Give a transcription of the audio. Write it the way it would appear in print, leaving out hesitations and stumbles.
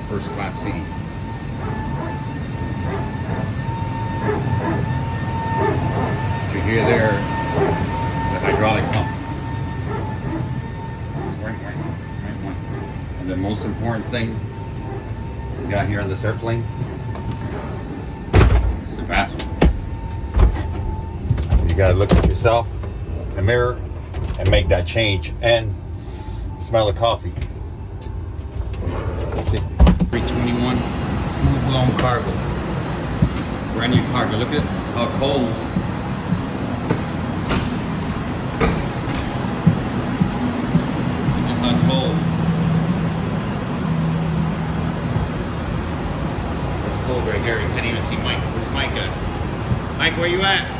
first class seating. What you hear there is a hydraulic pump. Right one. And the most important thing we got here on this airplane is the bathroom. You gotta look at yourself in the mirror and make that change and smell the coffee. Let's see. 321 full blown cargo. Brand new cargo. Look at how cold. Look at how cold. It's cold right here. You can't even see Mike. Where's Mike at? Mike, where you at?